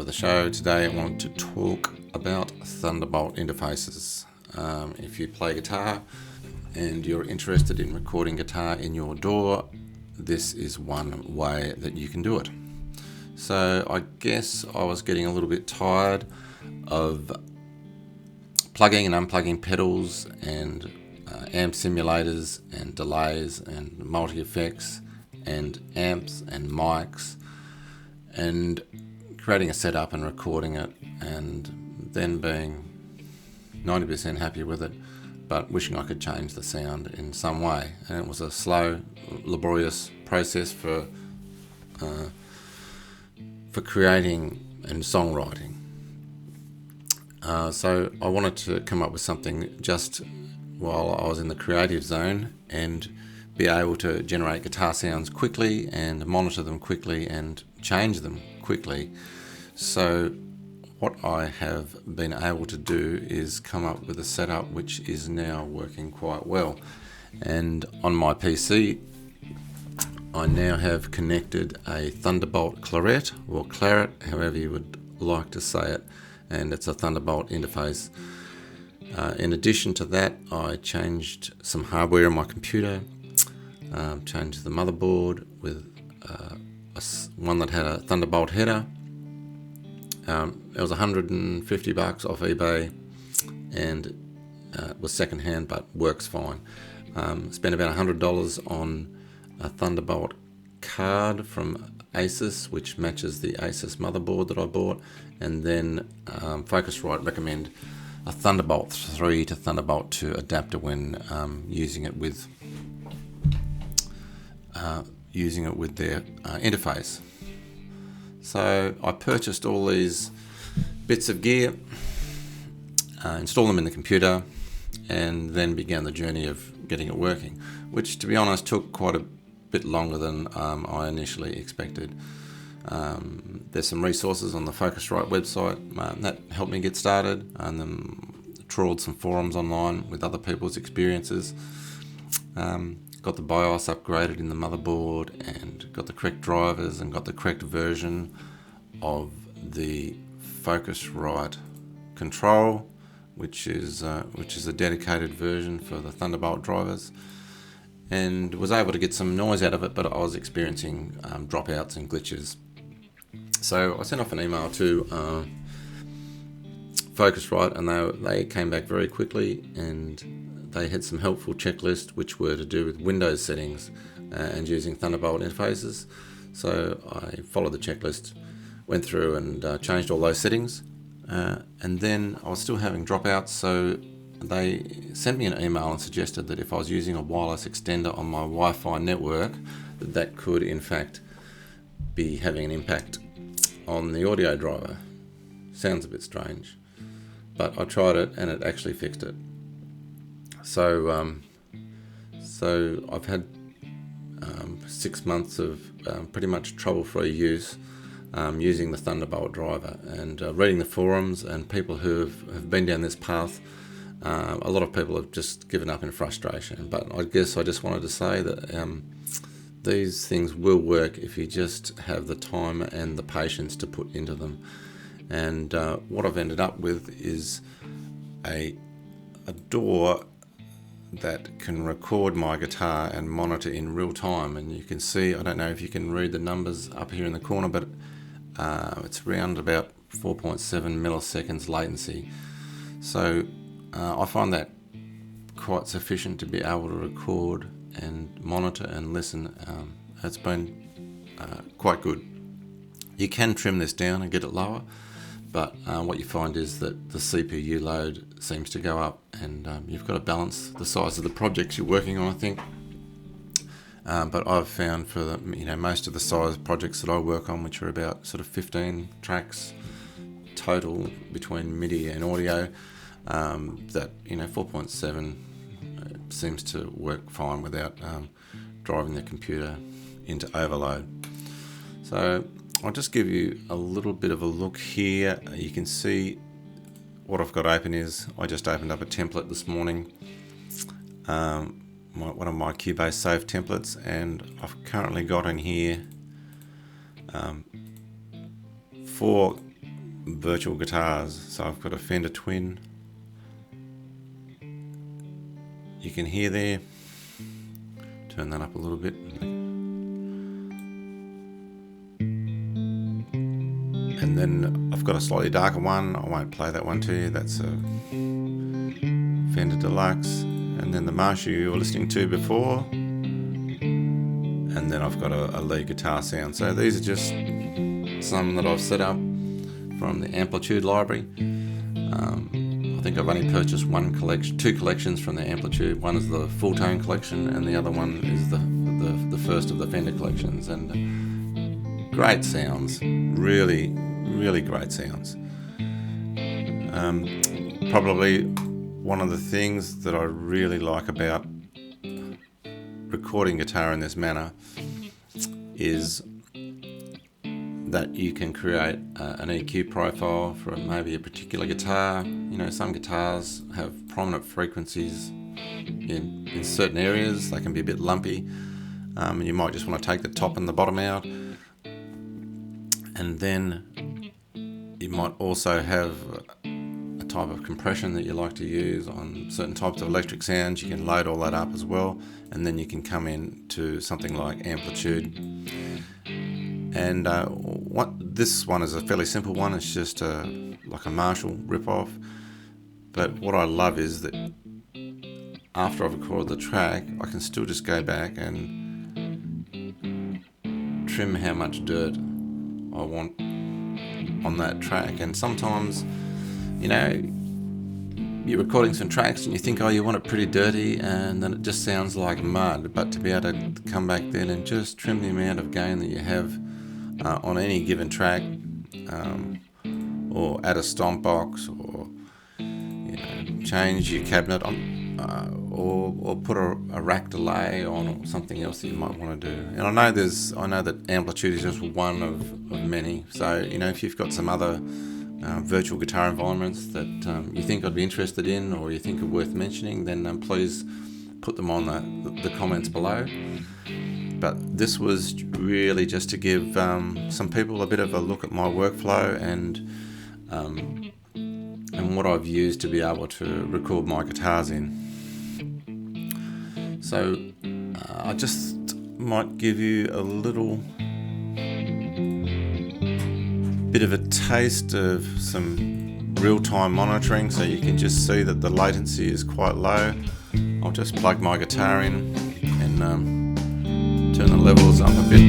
the show. Today I want to talk about Thunderbolt interfaces. If you play guitar and you're interested in recording guitar in your DAW, this is one way that you can do it. So I guess I was getting a little bit tired of plugging and unplugging pedals and amp simulators and delays and multi-effects and amps and mics and creating a setup and recording it and then being 90% happy with it, but wishing I could change the sound in some way. And it was a slow, laborious process for creating and songwriting. So I wanted to come up with something just while I was in the creative zone and be able to generate guitar sounds quickly and monitor them quickly and change them quickly. So what I have been able to do is come up with a setup which is now working quite well. And on my PC, I now have connected a Thunderbolt Clarett, or Clarett, however you would like to say it, and it's a Thunderbolt interface. In addition to that, I changed some hardware on my computer, changed the motherboard with one that had a Thunderbolt header. It was $150 off eBay, and it was secondhand but works fine. Spent about $100 on a Thunderbolt card from Asus, which matches the Asus motherboard that I bought, and then Focusrite recommend a Thunderbolt 3 to Thunderbolt 2 adapter when using it with their interface. So I purchased all these bits of gear, installed them in the computer, and then began the journey of getting it working, which, to be honest, took quite a bit longer than I initially expected. There's some resources on the Focusrite website that helped me get started, and then trawled some forums online with other people's experiences. Got the BIOS upgraded in the motherboard and got the correct drivers and got the correct version of the Focusrite control, which is a dedicated version for the Thunderbolt drivers, and was able to get some noise out of it, but I was experiencing dropouts and glitches. So I sent off an email to Focusrite, and they came back very quickly, and they had some helpful checklists which were to do with Windows settings and using Thunderbolt interfaces. So I followed the checklist, went through and changed all those settings, and then I was still having dropouts, so they sent me an email and suggested that if I was using a wireless extender on my Wi-Fi network, that could in fact be having an impact on the audio driver. Sounds a bit strange, but I tried it and it actually fixed it. So I've had 6 months of pretty much trouble-free use using the Thunderbolt driver, and reading the forums and people who have been down this path. A lot of people have just given up in frustration, but I guess I just wanted to say that these things will work if you just have the time and the patience to put into them. And what I've ended up with is a DAW that can record my guitar and monitor in real time. And you can see, I don't know if you can read the numbers up here in the corner, but it's around about 4.7 milliseconds latency. So I find that quite sufficient to be able to record and monitor and listen. It's been quite good. You can trim this down and get it lower, but what you find is that the CPU load seems to go up, and you've got to balance the size of the projects you're working on, I think. But I've found for most of the size projects that I work on, which are about sort of 15 tracks total between MIDI and audio, that 4.7 seems to work fine without driving the computer into overload. So I'll just give you a little bit of a look here. You can see what I've got open is I just opened up a template this morning, one of my Cubase save templates, and I've currently got in here 4 virtual guitars. So I've got a Fender Twin. You can hear there. Turn that up a little bit. And then I've got a slightly darker one. I won't play that one to you. That's a Fender Deluxe. And then the Marshall you were listening to before. And then I've got a lead guitar sound. So these are just some that I've set up from the Amplitude library. I think I've only purchased two collections from the Amplitude. One is the full tone collection, and the other one is the first of the Fender collections. And great sounds, really great sounds. Probably one of the things that I really like about recording guitar in this manner is that you can create an EQ profile for maybe a particular guitar. You know, some guitars have prominent frequencies in certain areas. They can be a bit lumpy, and you might just want to take the top and the bottom out. And then you might also have a type of compression that you like to use on certain types of electric sounds. You can load all that up as well, and then you can come in to something like Amplitude. And this one is a fairly simple one. It's just like a Marshall rip-off. But what I love is that after I've recorded the track, I can still just go back and trim how much dirt I want on that track. And sometimes, you know, you're recording some tracks and you think, oh, you want it pretty dirty, and then it just sounds like mud. But to be able to come back then and just trim the amount of gain that you have on any given track, or add a stomp box, or change your cabinet on, or put a rack delay on, or something else that you might want to do. And I know that Amplitude is just one of many. So if you've got some other virtual guitar environments that you think I'd be interested in, or you think are worth mentioning, then please put them on the comments below. But this was really just to give some people a bit of a look at my workflow and what I've used to be able to record my guitars in. So I just might give you a little bit of a taste of some real-time monitoring, so you can just see that the latency is quite low. I'll just plug my guitar in and turn the levels up a bit.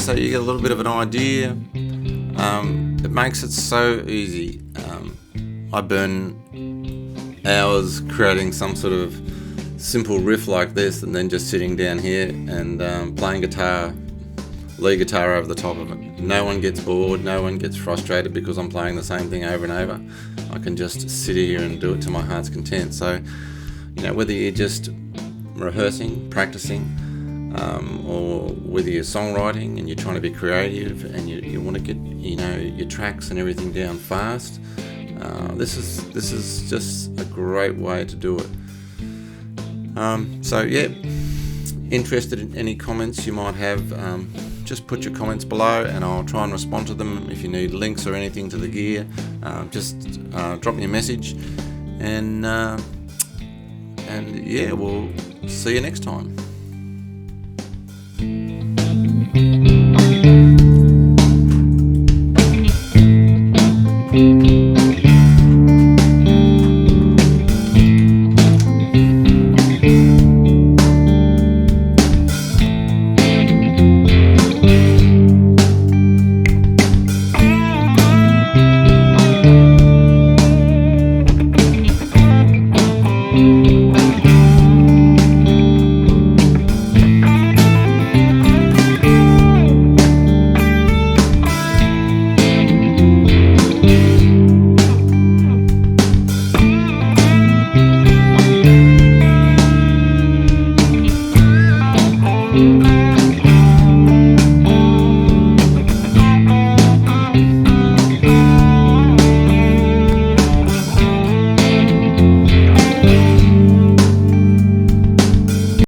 So you get a little bit of an idea. It makes it so easy. I burn hours creating some sort of simple riff like this, and then just sitting down here and playing lead guitar over the top of it. No one gets bored, no one gets frustrated because I'm playing the same thing over and over. I can just sit here and do it to my heart's content. So, whether you're just rehearsing, practicing, or whether you're songwriting and you're trying to be creative and you want to get your tracks and everything down fast, this is just a great way to do it. So yeah, interested in any comments you might have, just put your comments below and I'll try and respond to them. If you need links or anything to the gear, just drop me a message, and yeah, we'll see you next time.